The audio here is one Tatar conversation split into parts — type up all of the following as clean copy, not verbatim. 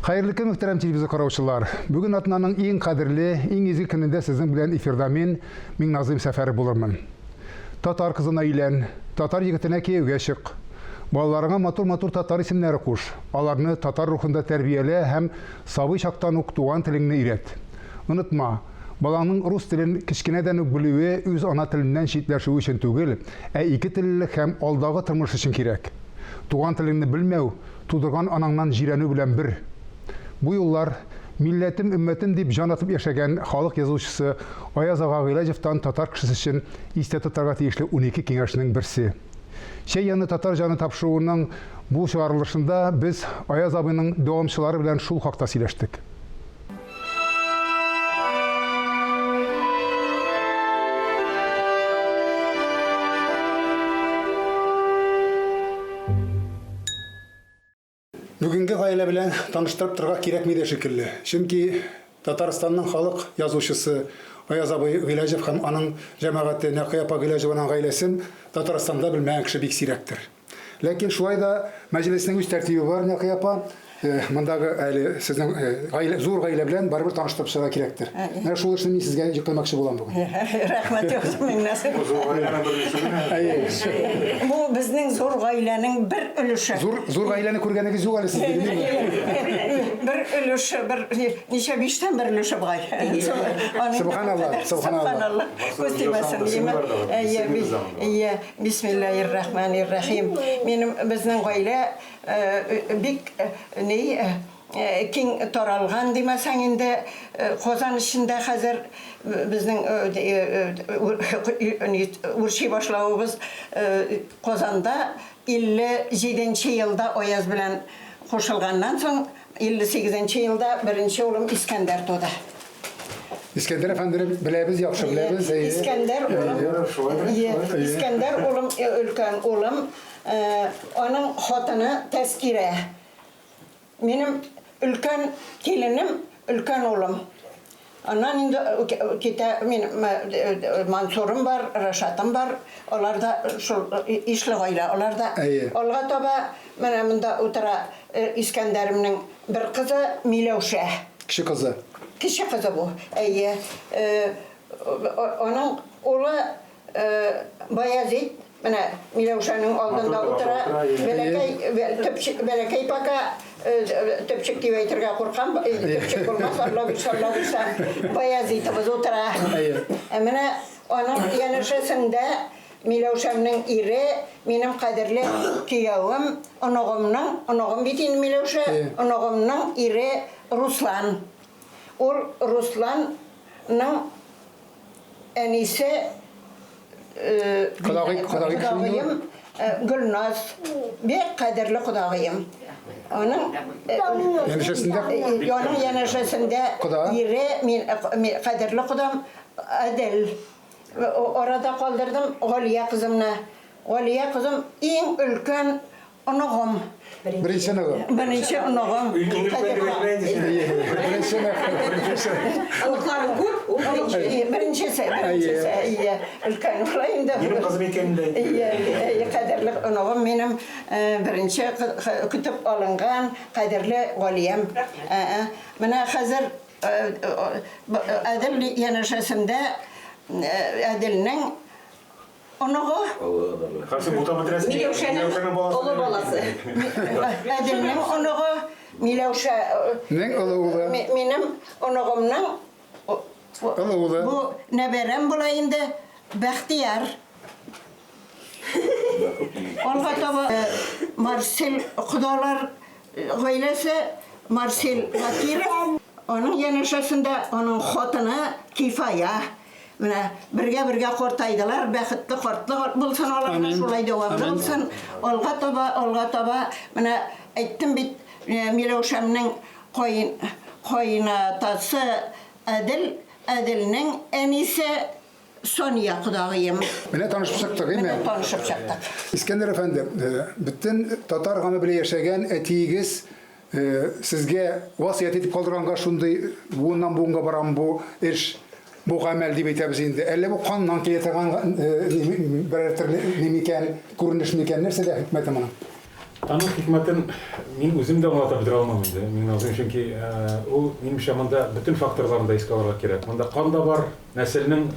Hayırlı kın muhterem televizyon karavuşçular. Bugün atınanın en kadirli, en izil gününde sizin bilen efirde min Nazım Seferi bulurman. Tatar kızına ilen, Tatar yigitine keyuge şık. Balalarına matur Tatar isimleri kuş. Alarını Tatar ruhunda terbiyeli hem sabı şaktan okutuğan tilini iret. Unutma, balanın Rus tilin kişkineden bilüğü öz ana tilinden şiitleşiği için tügül, iki tillilik hem aldağı tırmış için kirek. Tuğan tilini bilmev, tudurgan anandan jireni bilen bir. Bu yıllar milletim, ümmetim deyip can atıp yaşayan halk yazılışçısı Ayaz Ağa Gıylacev'tan Tatar kişisi için iste tutarga teyişli 12 kengeşinin birisi. Şey yanı Tatar canı tapşırığının bu çağrılışında biz Ayaz abinin devamçıları bilen şul hakta sileştik. Bugünkü gayle bilen tanıştırıp тұрға керек мейде шекілі. Çünkü Татарстанның халық yazушысы Ayaz Ağa Gıylacев һәм аның жәмәғаты Нәқи апа Гыйлажеваның gaylesін Татарстанда білмәген кіші бик сирәктір. Ләкин шулай да мәҗлеснең үз тәртибе бар, Нәқи апа. Мындагы әле сезнең зур гаилә белән барыбер таныштырып чыга кирәктер. Менә шул эшне мин сезгә җыклымакчы булам бүген. Рәхмәт юк миннәс. Бу безнең зур гаиләнең бер өлеше. Зур гаиләне күргәнегез юк әле сезгә, бер өлеше, бер ничә биштән бер өлеше бугай. Субханалла, субханалла. Бисмиллаһир-рахманир-рахим. Минем безнең гаилә бик киң таралган димәсәң инде Казан эчендә хәзер безнең үрши башлавыбыз Казанда 57нче елда Аяз белән кушылганнан соң 58нче елда беренче улым Искәндәр туды. İskender Efendi'ni bileriz, yaxşı bileriz. İskender улым өлкән улым, аның хатыны Тәскирә. Минем өлкән киленем, өлкән улым. Аннан инде Мансурым бар, Рашатым бар. Алар да шул ишле гаилә. Алар да алга таба менә монда утыра Искәндәремнең бер кызы Миләүшә. Кеше кызы. Кеше кызы бу. Аның улы Баязит, менә Миләүшәнең алдында утыра. Бәләкәй пока төпчек дип әйтергә куркам. Төпчек булмас, Алла бишаллаһу Баязитыбыз утыра. Менә аның янәшәсендә Миләүшәнең ире, минем кадерле киявым, оногым бит инде Миләүшә, оногымның ире Руслан. Ул Русланның әнисе кудагыем Гөлназ, бик кадерле кудагыем. Аның янәшәсендә ире кадерле кудам Әдел. Орада калдырдым Галия кызымны. Галия кызым иң өлкән оногым. Birinci onogum. Birinci onogum. Birincisi. Ülken olayında. Benim kızım ülkeninde. Kaderli onogum benim birinci kütüp alıngan kaderli valiyem. Bana hazır Adil yanaşasında Adil'nin onoğu Karşı muhtemelen Milәүшәнең олы баласы. Әдилнең оноğu Миләүшәнең улы. Минем оноğымның улы. Бу нәбәрәм була инде Бәхтияр. Алга таба Марсел Кудалар гаиләсе Марсел Закиров. Аның янәшәсендә аның хатыны Кифая. Менә бергә кортайдылар, бәхетле картлы булсын, аларга шулай дәвамлы булсын. Алга таба менә әйттем бит Миләүшәмнең каенатасы Әдилнең әнисе Сония кудагыем. Менә танышып чыктык, Менә танышып чыктык. İskender Efendi, bütün Tatar гамы белән яшәгән әтиегез сезгә васыят итеп калдырганга шундый буыннан буынга барам бу эш bu gamel diye bitebizinde. Elle bu kandan ki yetegan bir türlü mimiken, kuruluş miken nerse de hikmetim ona. Аның хикмәтен мин үзем дә аңлата бетерә алмам инде. Мин назым чөнки ул минемчә монда бөтен факторларны да искә алырга кирәк. Монда кан да бар, нәселнең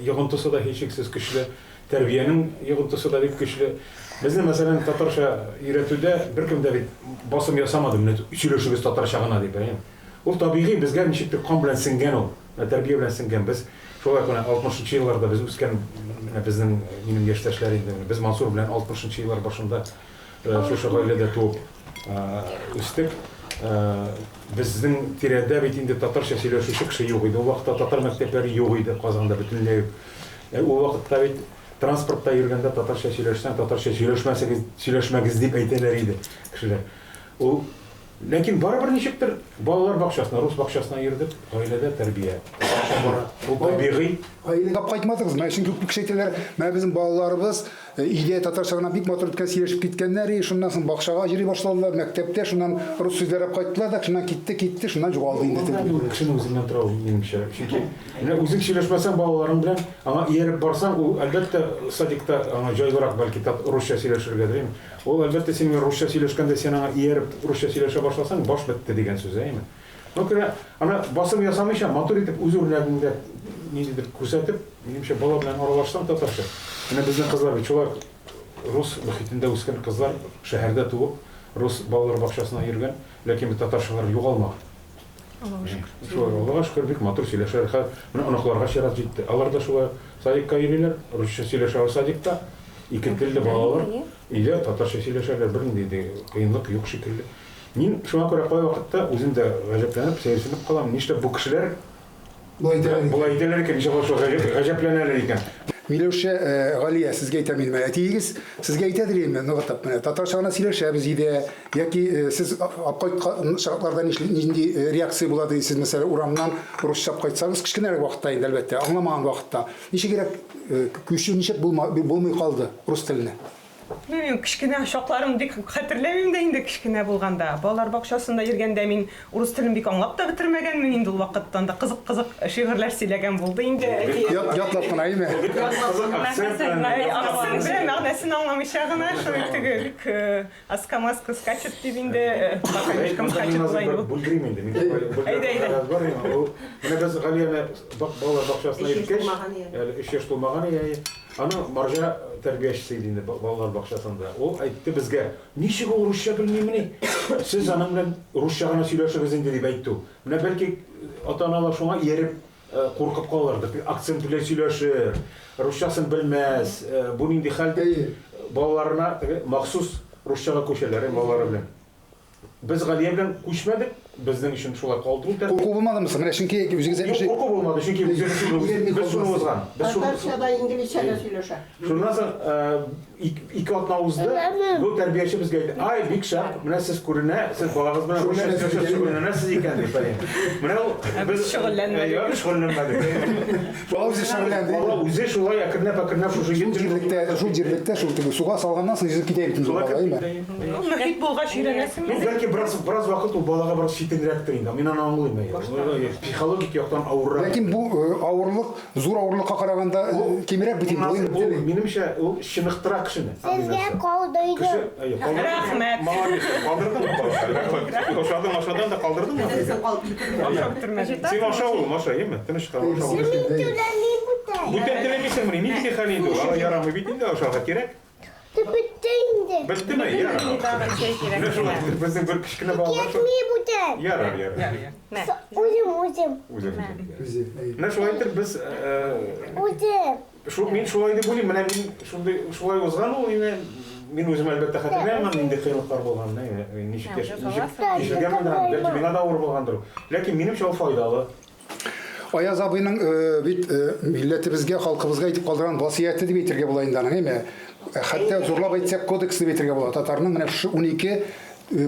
йогынтысы да һичшиксез көчле, тәрбиянең йогынтысы да бик көчле. Безне мәсәлән татарча өйрәтүдә беркем дә бит басым ясамады, менә сөйләшүбез татарча гына дип. Ул табигый безгә ничектер кан белән сиңгән ул, тәрбия белән сиңгән. Без шулай гына 60-нчы елларда без үскән, безнең минем яшьтәшләр инде. Без Мансур белән 60-нчы еллар башында шушы гаиләдә туып үстек. Безнең тирәдә бит инде татарча сөйләшүче кеше юк иде. Ул вакытта татар мәктәпләре юк иде Казанда бөтенләй. Ул вакытта бит транспортта йөргәндә татарча сөйләшсәң, татарча сөйләшмәгез дип әйтәләр иде кешеләр. Ул ләкин барыбер ничектер балалар бакчасына, рус бакчасына йөрдек, гаиләдә тәрбия. Ул табигый. Гаиләгә кайтмадыгыз. Мен чөнки күп кеше әйтәләр, мен безнең балаларыбыз өйдә татарча гына бик матур иткән сөйләшеп киткәннәр, шуннан соң бакчага йөри башладылар, мәктәптә шуннан рус сүзләре кайттылар да, шуннан китте, шуннан югалды инде. Кешенең үзеннән тора ул минемчә. Чөнки менә үзең сөйләшмәсәң балаларың белән, аңа ияреп барсаң, ул әлбәттә садикта аңа җайлырак бәлки русча сөйләшергә. Ул әлбәттә син русча сөйләшкәндә син аңа ияреп русча сөйләшә башласаң, баш бетте дигән сүз әйме. Нәкъ ана басым ясамыйча, матур итеп үз үрнәгендә ниндидер күрсәтеп, минемчә бала белән аралашсаң татарча. Менә безнең кызлар бит шулай рус мөхитендә үскән кызлар, шәһәрдә туып, рус балалар бакчасына йөргән, ләкин татарчалар югалмаган. Аллага шөкер, бик матур сөйләшәләр. Менә анакларга шәрәф җитте. Алар да шулай садикка йөриләр, русча сөйләшә садикта. Ике телле балалар, илә татарча сөйләшәләр, бернинди кыенлык юк шикелле. Мин шуңа күрә кай вакытта үзем дә гаҗәпләнеп, сәерсенеп калам. Нишләп бу кешеләр булай әйтәләр икән, ничек гаҗәпләнәләр икән. Миләүшә Галия, сезгә әйтәм инде. Әтигез сезгә әйтәдер инде, ныгытып менә татарча гына сөйләшәбез иде, яки сез апкайткан шартларда нинди реакция була дисез, мәсәлән, урамнан русча кайтсагыз, кичкенәрәк вакытта инде әлбәттә, аңламаган вакытта. Ничек күчү ничек булмый калды рус теленә? Мен кичкенә шакларым бик хәтерләмим дә инде кичкенә булганда. Балалар бакчасында йөргәндә мин урыс телен бик аңлап та бетермәгәнмен инде ул вакыттан да кызык шигырьләр сөйләгән булды инде. Ятлап кына әйме? Акцент белән мәгънәсен аңламыйча гына шул теге бик аскамаска скачет дип инде бакалышкам скачет булай инде. Бүлдерим инде. Менә без Галияны балалар бакчасына йөрткәч, әле 3 яшь тулмаган иде. Аны марҗа тәрбиячесе иде инде балалар бакчасында. Ул әйтте безгә, ничек ул русча белмимени? Сез аның белән русча гына сөйләшегез инде дип әйтте. Менә бәлки ата-аналар шуңа ияреп куркып калырлар. Акцент белән сөйләшер, русчасын белмәс. Бу нинди хәлдә балаларына махсус русчага күчәләр балалары белән. Без Галия белән күчмәдек, безнең өчен шулай калды ул. Курку булмадымы? Менә чөнки үзегезгә Юк, курку булмады, чөнки без шуны узган. Татарчада инглизчәдә сөйләшә. Шуннан соң ике атна узды, бу тәрбияче безгә әйтте: "Ай, бик шәп, менә сез күренә, сез балагыз белән шөгыльләнәсез икән" дип әйтте. Менә ул без шөгыльләнмәдек. Үзе шөгыльләнде. Ул үзе шулай әкренләп шул җирлектә шул суга салганнан соң җизеп китә бит бала, әйме? Мөхит булгач өйрәнәсең. Бәлки бераз вакыт ул балага бераз читенрәктер инде. Мин аны аңлыйм. Психологик яктан авыррак. Ләкин бу авырлык, зур авырлыкка караганда кимерәк бит инде. Минемчә ул чыныктыра кешене. Сезгә калдырды. Рәхмәт. Калдырдың. Ашадан да калдырдыңмы? Син аша ул, Маша, еме? Тыныч кал. Бүтән телемисең менә, нинди хәл инде ул? Ала ярамый бит инде ашарга кирәк. Беттеме? Ярар. Безнең бер кичкенә балалар. Ярар. Үзем. Менә шулай итеп без мин шулай дип уйлыйм. Менә мин шулай узган ул инде. Мин үзем әлбәттә хәтерләмәм, инде кыенлыклар булган. Ничек яшәгәнмен, бәлки миңа да авыр булгандыр. Ләкин минемчә ул файдалы. Аяз абыйның бит милләтебезгә, халкыбызга әйтеп калдырган васыяте дип әйтергә була инде аның, әйме? Хәтта зурлап әйтсәк, кодекс дип әйтергә була. Татарның менә шу 12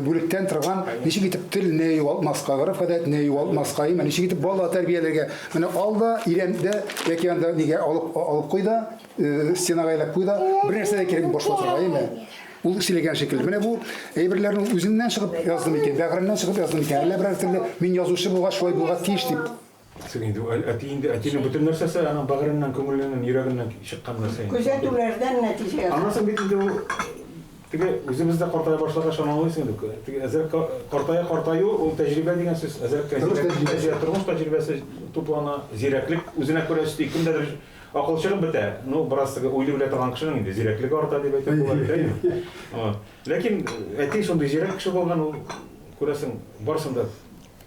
бүлектән торган ничек итеп телне югалтмаска, гореф-гадәтне югалтмаска, ничек итеп бала тәрбияләргә. Менә алда ирәндә яки анда нигә алып куйда, стенага илеп куйда, бер нәрсә дә кирәк башлатырга, әйме? Ул сөйләгән шикелле. Менә бу әйберләрне үзеннән чыгып яздым икән, бәгыреннән чыгып яздым икән. Әллә берәр төрле мин язучы булгач шулай булга тиеш дип. Әтинең бөтен нәрсәсе аның бәгыреннән, күңеленнән, йөрәгеннән чыккан нәрсә. Күзәтүләрдән нәтиҗә. Аннан соң бит инде ул Теге үзебез дә картая башлагач аңлыйсың инде. Теге әзер картаю ул тәҗрибә дигән сүз. Әзер тормыш тәҗрибәсе туплана, зирәклек үзенә күрә өсти кемдәдер акыл чыгып бетә. Ну, бераз уйлый белә торган кешенең инде зирәклеге арта дип әйтеп була бит. Ләкин әти шундый зирәк кеше булган ул күрәсең барсын да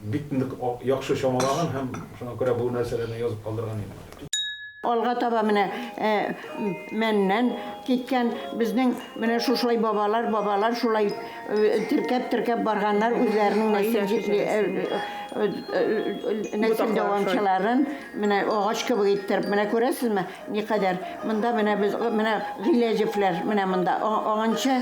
бик яхшы чамалаган һәм шуңа күрә бу нәрсәләрне язып калдырган иде. Алга таба менә мәннән киткән безнең менә шушылай бабалар шулай теркәп барганнар үзләренең нәсел дәвамчыларын менә агач кебек иттереп менә күрәсезме никадәр монда менә без менә Гыйләҗевләр менә монда аганчы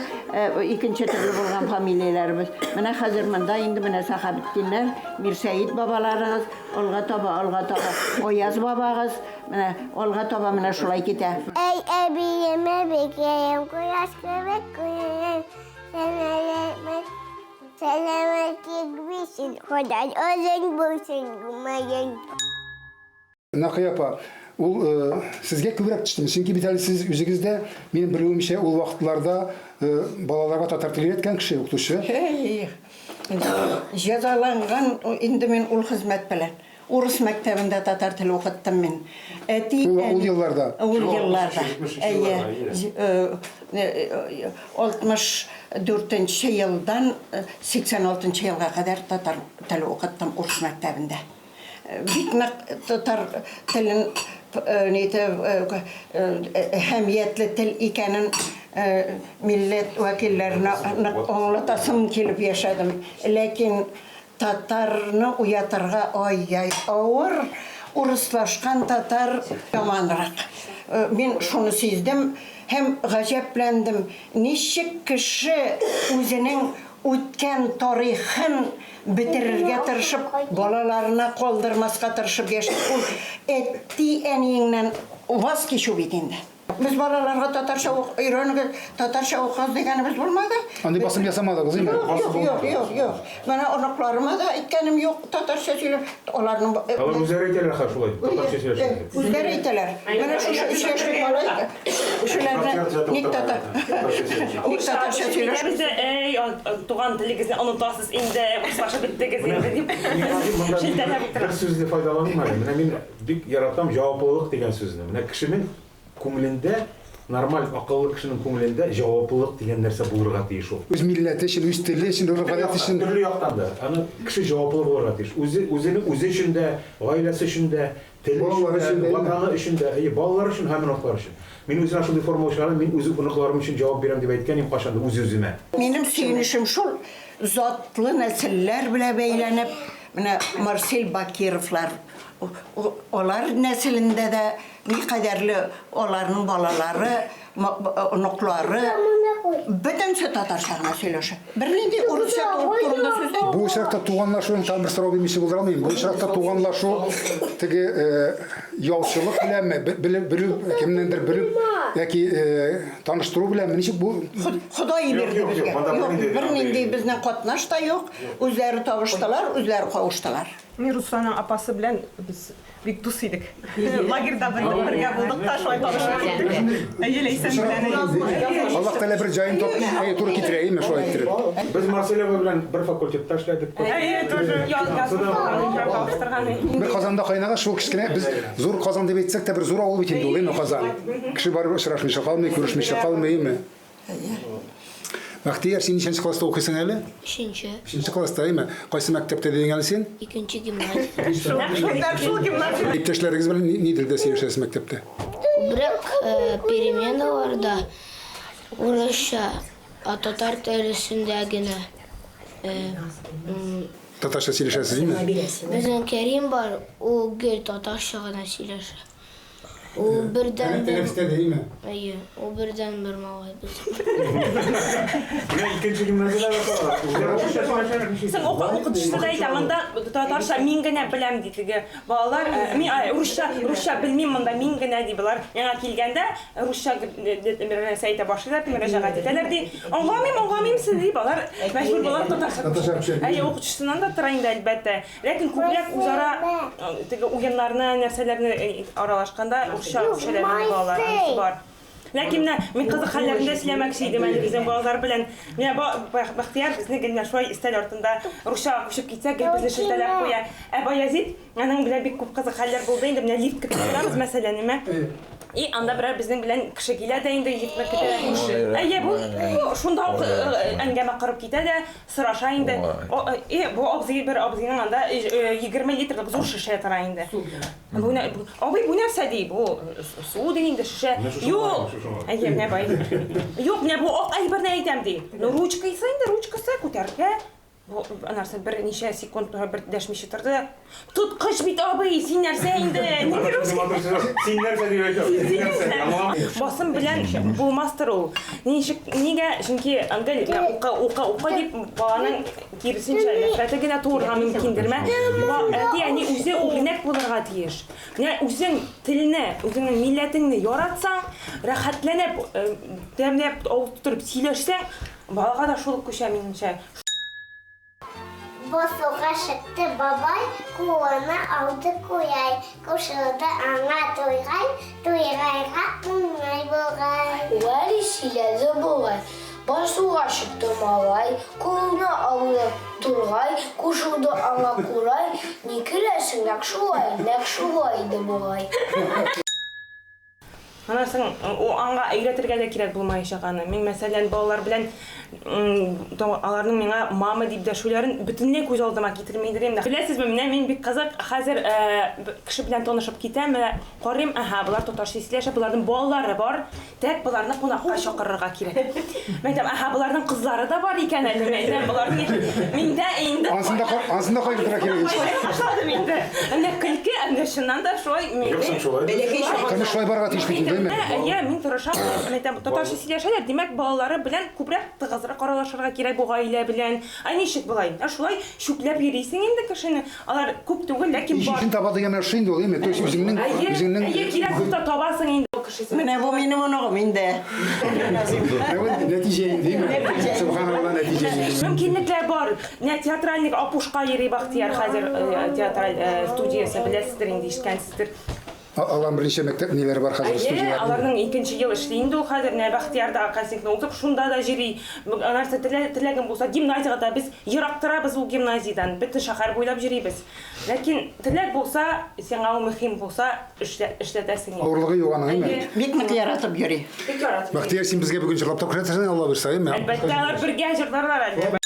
икенче төрле булган фамилияләрбез менә хәзер монда инде менә Сахабетдиннәр Мирсәид бабаларыгыз алга таба Аяз бабагыз менә алга таба менә шулай китә. Ey əbiyemə bekəyəm, qoyaş kömək qoyayım. Sələmətlik bilsin, Xoday özün bulsun, qımayın. Нақия апа, ул сезгә күбрәк төште. Чөнки бит әле сез үзегездә минем белүемчә ул вакытларда балаларга татар теле өйрәткән кеше, укытучы. Җәзаланган инде мин ул хезмәт белән. Урыс мәктәбендә татар теле укыттым мин. Ул елларда. Ул елларда. 64 елдан 86 елга кадәр татар теле укыттым урыс мәктәбендә. Бик нык татар телен әһәмиятле тел икәнен милләт вәкилләренә аңлатасым килеп яшәдем. Ләкин татарны уятырга авыр, урыслашкан татар яманрак. Мин шуны сиздем һәм гаҗәпләндем. Ничек кеше үзенең үткән тарихын бетерергә тырышып, балаларына калдырмаска тырышып яши. Ул әти әниеңнән ваз кичү бит инде. Biz балаларга татарча өйрәнүгә, татарча укыз дигәнебез булмады. Андый басым ясамадыгыз инде. Юк. Менә анакларыма да әйткәнем юк, татарча сөйләп, аларның Алар үзләре әйтәләр шулай, татарча сөйләшә. Үзләре әйтәләр. Менә шушы 3 яшьлек бала шуларны ник татарча сөйләшә. Бездә туган телегезне онытасыз инде, башка биттегез инде дип. Бер сүзне файдаланмыйм. Менә мин бик яратам җаваплылык дигән сүзне. Менә кешенең күңелендә, нормаль акыллы кешенең күңелендә җаваплылык дигән нәрсә булырга тиеш ул. Үз милләте өчен, үз теле өчен, рәгать өчен. Төрле яктан да. Аны кеше җаваплы булырга тиеш. Үзе өчен дә, гаиләсе өчен дә, теле өчен дә, ватаны өчен дә, балалар өчен һәм оныклар өчен. Мин үземә шундый форма эшләрем, мин үз оныкларым өчен җавап бирәм дип әйткән идем кашанда үз-үземә. Минем сөенешем шул, затлы нәселләр белән бәйләнеп, менә Марсель Бакировлар, алар нәселендә дә никадәрле аларның балалары, оныклары бөтенсе татарча гына сөйләшә. Бернинди урысча турында сүз. Бу очракта туганлашуның там бер сорау бирмичә булдыра алмыйм. Бу очракта туганлашу теге яучылык беләнме, белү кемнеңдер белү яки таныштыру беләнме? Ничек бу? Ходай бирде безгә. Юк, бернинди безнең катнаш та юк. Үзләре табыштылар, үзләре кавыштылар. Мин Русланның апасы белән без бик дус идек. Лагерьда бергә булдык та шулай танышып киттек. Ләйсән белән. Аллаһ Тәала бер җаен туры китерәйме шулай иттереп. Без Марселева белән бер факультетта эшләдек. Тоже Бер Казанда кайнага шул кичкенә без зур Казан дип әйтсәк тә бер зур авыл бит инде ул инде Казан. Кеше барып очрашмыйча калмый, күрешмичә калмыймы? Бахтияр, син ничәнче класста укыйсың әле? 5нче класста, әйме? Кайсы мәктәптә дигән син? 2нче гимназия. Шул гимназия. Иптәшләрегез белән ни телдә сөйләшәсез мәктәптә? Күбрәк переменаларда урысча, татар телесендә генә. Татарча сөйләшәсез, әйме? Безнең Кәрим бар, ул гел татарча гына сөйләшә. Ул бердән ул бердән бер малай без. Менә икенче гимназияләрдә Сен укытучысы да әйтә, монда татарча мин генә беләм ди теге балалар. Мин русча белмим монда мин генә ди булар. Яңа килгәндә русча бернәрсә әйтә башлыйлар, мөрәҗәгать итәләр ди. Аңламыйм сез ди балалар. Мәҗбүр булар татарча. Укытучысыннан да тора инде әлбәттә. Ләкин күбрәк үзара теге уеннарны, нәрсәләрне аралашканда русча балалар бар. Ләкин мен кызык хәлләрендә сөйләмәкче идем әле безнең балалар белән. Менә Бахтияр безне генә шулай истәл артында русча күчеп китсәк, безне шелтәләп куя. Ә Баязит, аның белән бик күп кызык хәлләр булды инде. Менә лифт көтеп торабыз мәсәлән, нимә? И анда берәр безнең белән кеше килә дә инде лифтны көтә. Әйе, бу шунда ук әңгәмә кырып китә дә, сораша инде. Бу бер абзыйның анда 20 литрлык зур шешә тора инде. Абый бу нәрсә ди? Бу су ди инде шешә. Юк. Әйе, менә бай. Юк, менә бу ак әйберне әйтәм ди. Ручкасы инде, ручкасы күтәргә. Бу нәрсә бер ничә секунд бер дәшмичә торды. Тоткыч бит абый, син нәрсә инде? Син нәрсә дип әйтәм? Басым белән булмастыр ул. Нигә? Чөнки ангел ука дип баланың киресенчә нәфрәте генә туырга мөмкиндерме? Ягъни үзе үрнәк булырга тиеш. Менә үзең телне, үзеңнең милләтеңне яратсаң, рәхәтләнеп, тәмләп утырып сөйләшсәң, балага да шул күчә минемчә. Bosuğa çıktı babay, kuvana aldı kuyay. Koşuldu ana tuygay, tuygayga unay boğay. Vali siledi bulay. Basuğa çıktı malay, kuvana aldı turgay. Koşuldu ana kuray. Nikilesin nakşuvaydı bulay. Анасың аңга өйрәтергә дә кирәк булмаячак аны. Мин мәсәлән балалар белән аларның миңа мама дип дәшүләрен бөтенләй күз алдыма китермәйдерем дә. Беләсезме, бик кызык. Хәзер кеше белән танышып китәм, карыйм, булар татарча сөйләшә, буларның балалары бар. Тәк буларны кунакка чакырырга кирәк. Мәйтәм, буларның кызлары да бар икән әле. Мәйтәм, буларның миндә инде. Ансында кайгыртыра кирәк. Башладым инде. Әнә көлке, әнә шуннан да шулай. Тыныч шулай барга тиеш бит. Әйе, мин тырышам. Мәйтәм, татарча сөйләшәләр, димәк, балалары белән күбрәк тыгызрак аралашырга кирәк бу гаилә белән. Ничек булай? Шулай шүкләп йөрисең инде кешене. Алар күп түгел, ләкин бар. Ишин таба дигән нәрсә инде ул, әйме? То есть үзеңнең Әйе, кирәк булса табасың инде ул кешесен. Менә бу минем оногым инде. нәтиҗә инде. Субханалла нәтиҗә инде. Мөмкинлекләр бар. Театральник Апушка йөри Бахтияр хәзер театраль студиясе беләсездер инде, ишеткәнсездер. Аллам берничә мәктәп ниләре бар хәзер студияларда. Аларның 2нче ел эшли инде ул хәзер Бахтиярда кастингны узып, шунда да йөри. Нәрсә теләгән булса, гимназиягә без ерактырабыз ул гимназиядан, бөтен шәһәр буйлап йөрибез. Ләкин теләк булса, сиңа ул мөһим булса, эшләтәсең. Авырлыгы юк аның, әйме? Бик нык яратып йөри. Бик яратып. Бахтияр, син безгә бүгін җырлап та күрсәтәсең, Алла бирсә, әйме? Әлбәттә, алар бергә җырларлар әле.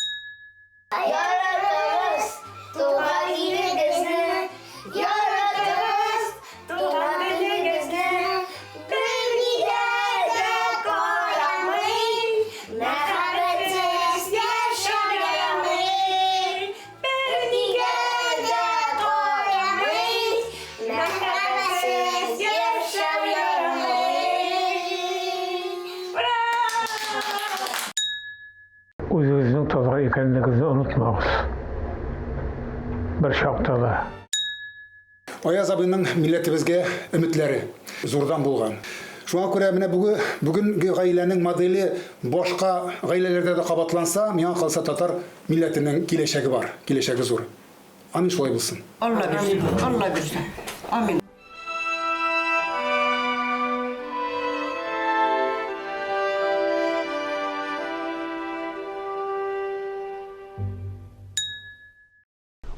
Yaratırız tuğan ilgizini, yaratırız tuğan ilgizini. Birlikte de koyamayın, merhametsiz yaşayamayın. Birlikte de koyamayın, merhametsiz yaşayamayın. Өзіңіздің таза екендігіңізді ұмытпаңыз. Бір шақта да. Аяз абыйның милләтебезгә өметләре зурдан булган. Шуңа күрә менә бүгенге гаиләнең модели башка гаиләләрдә дә кабатланса, миңа калса татар милләтенең киләчәге бар, киләчәге зур. Амин шулай булсын. Алла бирсен. Алла бирсен. Амин.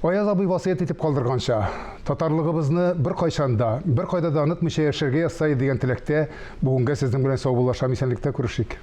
Аяз абый васыят итеп калдырганча, татарлыгыбызны бер кайчанда, бер кайда да онытмыйча яшәргә язса дигән теләктә, бүгенгә сезнең белән сау булышам, исәнлектә күрешик.